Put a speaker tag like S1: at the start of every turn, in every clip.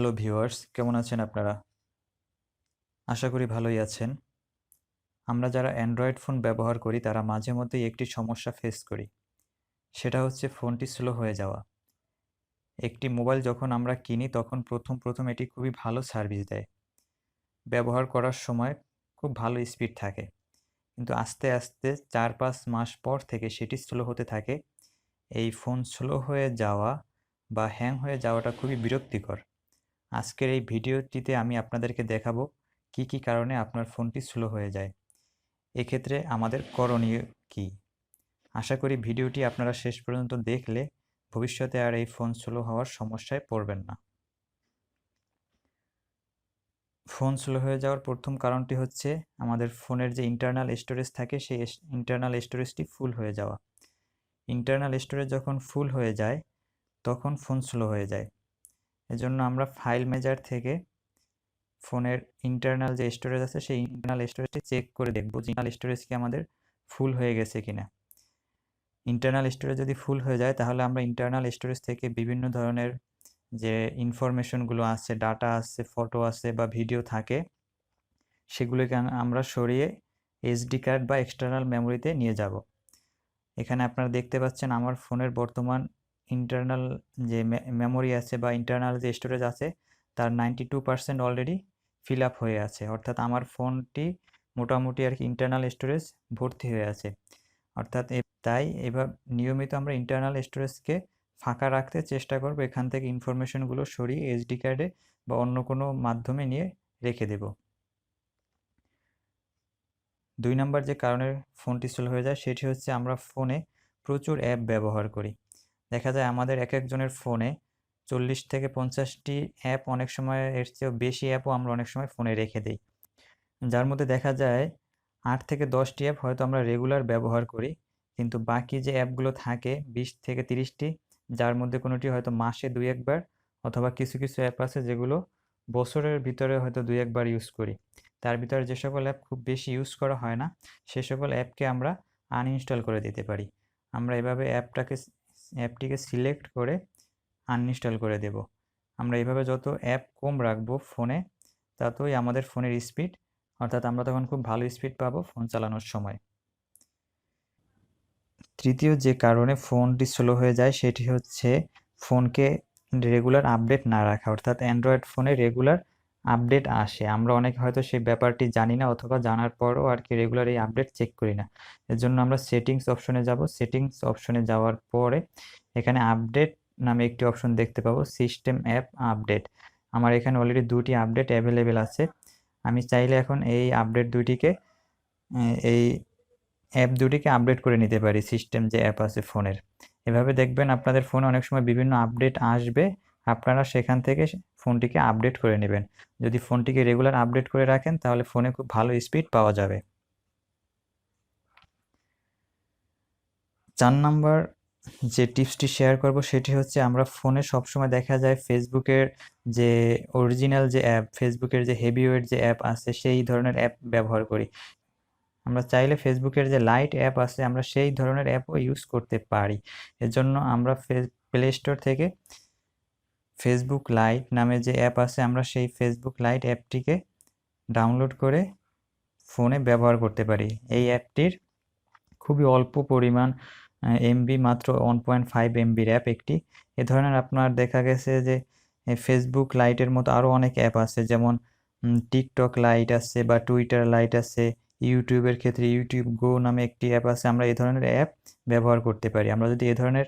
S1: Hello viewers, কেমন আছেন আপনারা? আশা করি ভালোই আছেন। আমরা যারা অ্যান্ড্রয়েড ফোন ব্যবহার করি তারা মাঝে মধ্যেই একটি সমস্যা ফেস করি। সেটা হচ্ছে ফোনটি স্লো হয়ে যাওয়া। একটি মোবাইল যখন আমরা কিনি তখন প্রথম এটি খুবই ভালো সার্ভিস দেয়। ব্যবহার করার সময় খুব ভালো স্পিড থাকে। কিন্তু আস্তে ৪-৫ মাস পর থেকে সেটি স্লো হতে থাকে। এই ফোন স্লো হয়ে যাওয়া বা হ্যাং হয়ে যাওয়াটা খুবই বিরক্তিকর। আজকের এই ভিডিওটিতে আমি আপনাদেরকে দেখাবো কী কারণে আপনার ফোনটি স্লো হয়ে যায়। এক্ষেত্রে আমাদের করণীয় কী? আশা করি ভিডিওটি আপনারা শেষ পর্যন্ত দেখলে ভবিষ্যতে আর এই ফোন স্লো হওয়ার সমস্যায় পড়বেন না। ফোন স্লো হয়ে যাওয়ার প্রথম কারণটি হচ্ছে আমাদের ফোনের যে ইন্টারনাল স্টোরেজ থাকে সেই ইন্টারনাল স্টোরেজটি ফুল হয়ে যাওয়া। ইন্টারনাল স্টোরেজ যখন ফুল হয়ে যায় তখন ফোন স্লো হয়ে যায়। এজন্য আমরা ফাইল ম্যানেজার থেকে ফোনের ইন্টারনাল যে স্টোরেজ আছে সেই ইন্টারনাল স্টোরেজটি চেক করে দেখব যে ইন্টারনাল স্টোরেজ কি আমাদের ফুল হয়ে গেছে কিনা। ইন্টারনাল স্টোরেজ যদি ফুল হয়ে যায় তাহলে আমরা ইন্টারনাল স্টোরেজ থেকে বিভিন্ন ধরনের যে ইনফরমেশনগুলো আছে, ডাটা আছে, ফটো আছে বা ভিডিও থাকে সেগুলোকে আমরা সরিয়ে এসডি কার্ড বা এক্সটার্নাল মেমোরিতে নিয়ে যাব। এখানে আপনারা দেখতে পাচ্ছেন আমার ফোনের বর্তমান ইন্টারনাল যে মেমোরি আছে বা ইন্টারনাল যে স্টোরেজ আছে তার 92% অলরেডি ফিল আপ হয়ে আছে, অর্থাৎ আমার ফোনটি মোটামুটি আর কি ইন্টারনাল স্টোরেজ ভর্তি হয়ে আছে। অর্থাৎ তাই এবার নিয়মিত আমরা ইন্টারনাল স্টোরেজকে ফাঁকা রাখতে চেষ্টা করব, এখান থেকে ইনফরমেশনগুলো সরিয়ে এসডি কার্ডে বা অন্য কোনো মাধ্যমে নিয়ে রেখে দেব। ২ নাম্বার যে কারণে ফোনটি স্লো হয়ে যায় সেটি হচ্ছে আমরা ফোনে প্রচুর অ্যাপ ব্যবহার করি। দেখা যায় আমাদের একজনের ফোনে ৪০ থেকে ৫০টি অ্যাপ, অনেক সময় এর চেয়েও বেশি অ্যাপও আমরা অনেক সময় ফোনে রেখে দেই। যার মধ্যে দেখা যায় ৮ থেকে ১০টি অ্যাপ হয়তো আমরা রেগুলার ব্যবহার করি, কিন্তু বাকি যে অ্যাপগুলো থাকে ২০ থেকে ৩০টি, যার মধ্যে কোনোটি হয়তো মাসে ২-১ বার অথবা কিছু অ্যাপ আছে যেগুলো বছরের ভিতরে হয়তো ২-১ বার ইউজ করি। তার ভিতরে যে সকল অ্যাপ খুব বেশি ইউজ করা হয় না সে সকল অ্যাপকে আমরা আনইনস্টল করে দিতে পারি। আমরা এভাবে অ্যাপটিকে সিলেক্ট করে আনইনস্টল করে দেব। আমরা এভাবে যত অ্যাপ কম রাখবো ফোনে ততই আমাদের ফোনের স্পিড, অর্থাৎ আমরা তখন খুব ভালো স্পিড পাবো ফোন চালানোর সময়। তৃতীয় যে কারণে ফোনটি স্লো হয়ে যায় সেটি হচ্ছে ফোনকে রেগুলার আপডেট না রাখা, অর্থাৎ অ্যান্ড্রয়েড ফোনে রেগুলার আপডেট আসে, আমরা অনেকে হয়তো সেই ব্যাপারটি জানি না অথবা জানার পরও আর কি রেগুলার এই আপডেট চেক করি না। এর জন্য আমরা সেটিংস অপশনে যাব। সেটিংস অপশনে যাওয়ার পরে এখানে আপডেট নামে একটি অপশন দেখতে পাবো, সিস্টেম অ্যাপ আপডেট। আমার এখানে অলরেডি 2টি আপডেট অ্যাভেলেবেল আছে। আমি চাইলে এখন এই আপডেট দুটিকে এই অ্যাপ দুটিকে আপডেট করে নিতে পারি সিস্টেম যে অ্যাপ আছে ফোনের। এভাবে দেখবেন আপনাদের ফোনে অনেক সময় বিভিন্ন আপডেট আসবে, আপনারা সেখান থেকে ফোনটিকে আপডেট করে নেবেন। যদি ফোনটিকে রেগুলার আপডেট করে রাখেন তাহলে ফোনে খুব ভালো স্পিড পাওয়া যাবে। ৪ নাম্বার যে টিপসটি শেয়ার করব সেটি হচ্ছে আমরা ফোনে সবসময় দেখা যায় ফেসবুকের যে অরিজিনাল যে অ্যাপ, ফেসবুকের যে হেভিওয়েট যে অ্যাপ আছে সেই ধরনের অ্যাপ ব্যবহার করি। আমরা চাইলে ফেসবুকের যে লাইট অ্যাপ আছে আমরা সেই ধরনের অ্যাপও ইউজ করতে পারি। এজন্য আমরা প্লে স্টোর থেকে ফেসবুক লাইট নামে যে অ্যাপ আছে আমরা সেই ফেসবুক লাইট অ্যাপটিকে ডাউনলোড করে ফোনে ব্যবহার করতে পারি। এই অ্যাপটির খুবই অল্প পরিমাণ এমবি, মাত্র 1.5 এমবির অ্যাপ একটি। এ ধরনের আপনার দেখা গেছে যে ফেসবুক লাইটের মতো আরও অনেক অ্যাপ আছে, যেমন টিকটক লাইট আছে বা টুইটার লাইট আছে। ইউটিউবের ক্ষেত্রে ইউটিউব গো নামে একটি অ্যাপ আছে। আমরা এই ধরনের অ্যাপ ব্যবহার করতে পারি। আমরা যদি এ ধরনের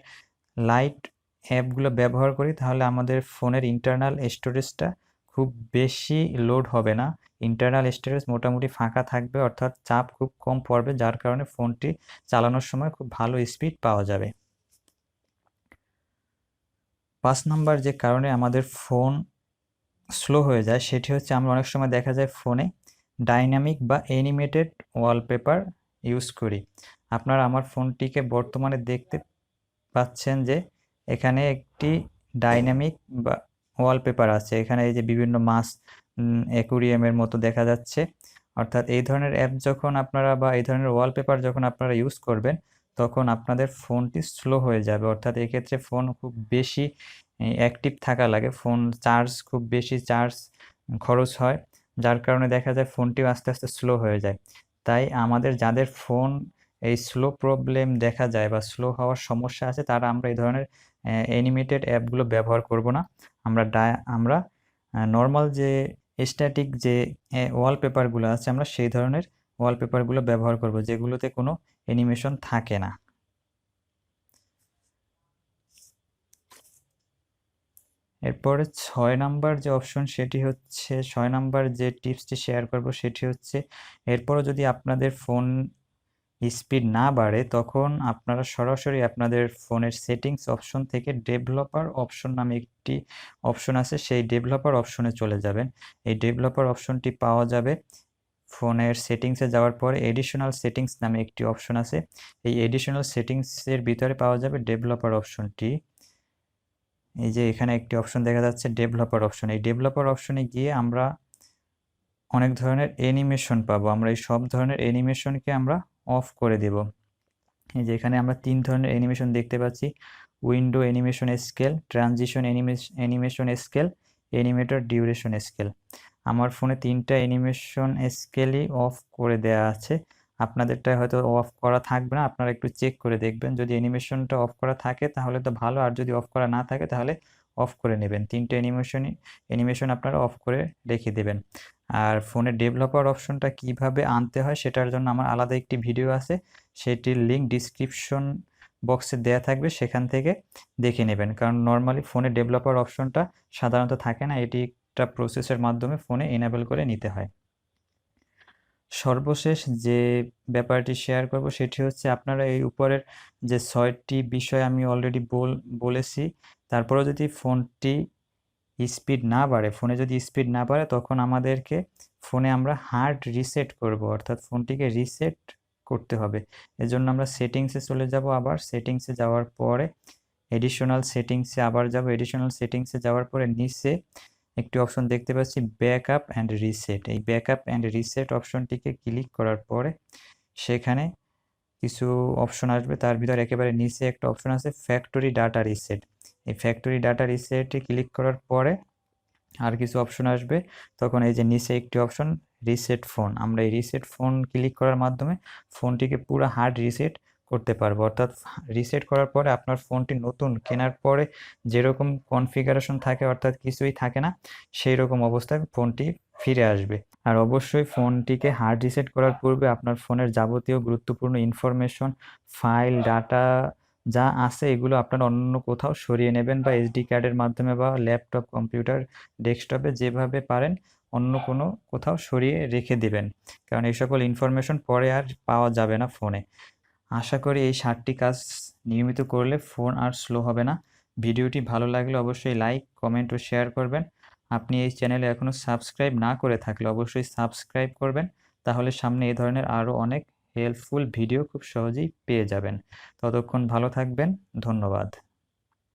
S1: লাইট অ্যাপগুলো ব্যবহার করি তাহলে আমাদের ফোনের ইন্টারনাল স্টোরেজটা খুব বেশি লোড হবে না। ইন্টারনাল স্টোরেজ মোটামুটি ফাঁকা থাকবে, অর্থাৎ চাপ খুব কম পড়বে, যার কারণে ফোনটি চালানোর সময় খুব ভালো স্পিড পাওয়া যাবে। ৫ নাম্বার যে কারণে আমাদের ফোন স্লো হয়ে যায় সেটি হচ্ছে আমরা অনেক সময় দেখা যায় ফোনে ডাইনামিক বা অ্যানিমেটেড ওয়ালপেপার ইউজ করি। আপনারা আমার ফোনটিকে বর্তমানে দেখতে পাচ্ছেন যে এখানে একটি ডাইনামিক বা ওয়ালপেপার আছে। এখানে এই যে বিভিন্ন মাছ অ্যাকুরিয়ামের মতো দেখা যাচ্ছে। অর্থাৎ এই ধরনের অ্যাপ যখন আপনারা বা এই ধরনের ওয়ালপেপার যখন আপনারা ইউজ করবেন তখন আপনাদের ফোনটি স্লো হয়ে যাবে, অর্থাৎ এক্ষেত্রে ফোন খুব বেশি অ্যাক্টিভ থাকা লাগে, ফোন চার্জ খুব বেশি চার্জ খরচ হয়, যার কারণে দেখা যায় ফোনটিও আস্তে আস্তে স্লো হয়ে যায়। তাই আমাদের যাদের ফোন এই স্লো প্রবলেম দেখা যায় বা স্লো হওয়ার সমস্যা আছে, তারা আমরা এই ধরনের অ্যানিমেটেড অ্যাপগুলো ব্যবহার করব না। আমরা নর্মাল যে স্ট্যাটিক যে ওয়ালপেপারগুলো আছে, আমরা সেই ধরনের ওয়ালপেপারগুলো ব্যবহার করব যেগুলোতে কোনো অ্যানিমেশন থাকে না। এরপরে 6 নাম্বার যে অপশন, সেটি হচ্ছে 6 নাম্বার যে টিপসটি শেয়ার করব সেটি হচ্ছে, এরপরও যদি আপনাদের ফোন স্পিড না বাড়ে, তখন আপনারা সরাসরি আপনাদের ফোনের সেটিংস অপশন থেকে ডেভেলপার অপশন নামে একটি অপশন আছে, সেই ডেভেলপার অপশনে চলে যাবেন। এই ডেভেলপার অপশনটি পাওয়া যাবে ফোনের সেটিংসে যাওয়ার পরে এডিশনাল সেটিংস নামে একটি অপশন আছে। এই এডিশনাল সেটিংসের ভিতরে পাওয়া যাবে ডেভেলপার অপশনটি। এই যে এখানে একটি অপশন দেখা যাচ্ছে ডেভেলপার অপশন। এই ডেভেলপার অপশনে গিয়ে আমরা অনেক ধরনের অ্যানিমেশন পাবো। আমরা এই সব ধরনের অ্যানিমেশনকে আমরা অফ করে দেব। এই যে এখানে আমরা 3 ধরনের অ্যানিমেশন দেখতে পাচ্ছি: window animation scale, transition animation scale, animator duration scale. আমার ফোনে 3টা অ্যানিমেশন স্কেলই অফ করে দেয়া আছে। আপনাদেরটা হয়তো অফ করা থাকবে না, আপনারা একটু চেক করে দেখবেন। যদি অ্যানিমেশনটা অফ করা থাকে তাহলে তো ভালো, আর যদি অফ করা না থাকে তাহলে অফ করে নেবেন। 3টে অ্যানিমেশন আপনারা অফ করে রেখে দেবেন। আর ফোনের ডেভেলপার অপশনটা কিভাবে আনতে হয় সেটার জন্য আমার আলাদা একটি ভিডিও আছে, সেটির লিঙ্ক ডিসক্রিপশন বক্সে দেয়া থাকবে, সেখান থেকে দেখে নেবেন। কারণ নর্মালি ফোনে ডেভেলপার অপশনটা সাধারণত থাকে না, এটি একটা প্রসেসের মাধ্যমে ফোনে এনেবল করে নিতে হয়। সর্বশেষ যে ব্যাপারটি শেয়ার করব সেটি হচ্ছে, আপনারা এই উপরের যে 6টি বিষয় আমি অলরেডি বলেছি, তারপরেও যদি ফোনটি স্পিড না বাড়ে, ফোনে যদি স্পিড না বাড়ে, তখন আমাদেরকে ফোনে আমরা হার্ড রিসেট করব, অর্থাৎ ফোনটিকে রিসেট করতে হবে। এজন্য আমরা সেটিংসে চলে যাব। আবার সেটিংসে যাওয়ার পরে এডিশনাল সেটিংসে আবার যাব। এডিশনাল সেটিংসে যাওয়ার পরে নিচে একটি অপশন দেখতে পাচ্ছি ব্যাকআপ অ্যান্ড রিসেট। এই ব্যাকআপ অ্যান্ড রিসেট অপশনটিকে ক্লিক করার পরে সেখানে কিছু অপশন আসবে, তার ভিতরে একেবারে নিচে একটা অপশন আছে ফ্যাক্টরি ডাটা রিসেট। এই ফ্যাক্টরি ডাটা রিসেটে ক্লিক করার পরে আর কিছু অপশন আসবে, তখন এই যে নিচে একটি অপশন রিসেট ফোন, আমরা এই রিসেট ফোন ক্লিক করার মাধ্যমে ফোনটিকে পুরো হার্ড রিসেট করতে পারবো। অর্থাৎ রিসেট করার পরে আপনার ফোনটি নতুন কেনার পরে যেরকম কনফিগারেশন থাকে, অর্থাৎ কিছুই থাকে না, সেই রকম অবস্থায় ফোনটি ফিরে আসবে। আর অবশ্যই ফোনটিকে হার্ড রিসেট করার পূর্বে আপনার ফোনের যাবতীয় গুরুত্বপূর্ণ ইনফরমেশন, ফাইল, ডাটা যা আছে এগুলো আপনারা অন্য কোথাও সরিয়ে নেবেন, বা এসডি কার্ডের মাধ্যমে বা ল্যাপটপ, কম্পিউটার, ডেস্কটপে যেভাবে পারেন অন্য কোনো কোথাও সরিয়ে রেখে দিবেন, কারণ এই সকল ইনফরমেশন পরে আর পাওয়া যাবে না ফোনে। আশা করি এই 7টি কাজ নিয়মিত করলে ফোন আর স্লো হবে না। ভিডিওটি ভালো লাগলে অবশ্যই লাইক, কমেন্ট ও শেয়ার করবেন। আপনি এই চ্যানেলে এখনও সাবস্ক্রাইব না করে থাকলে অবশ্যই সাবস্ক্রাইব করবেন, তাহলে সামনে এই ধরনের আরও অনেক হেল্পফুল ভিডিও খুব সহজেই পেয়ে যাবেন। ততক্ষণ ভালো থাকবেন, ধন্যবাদ।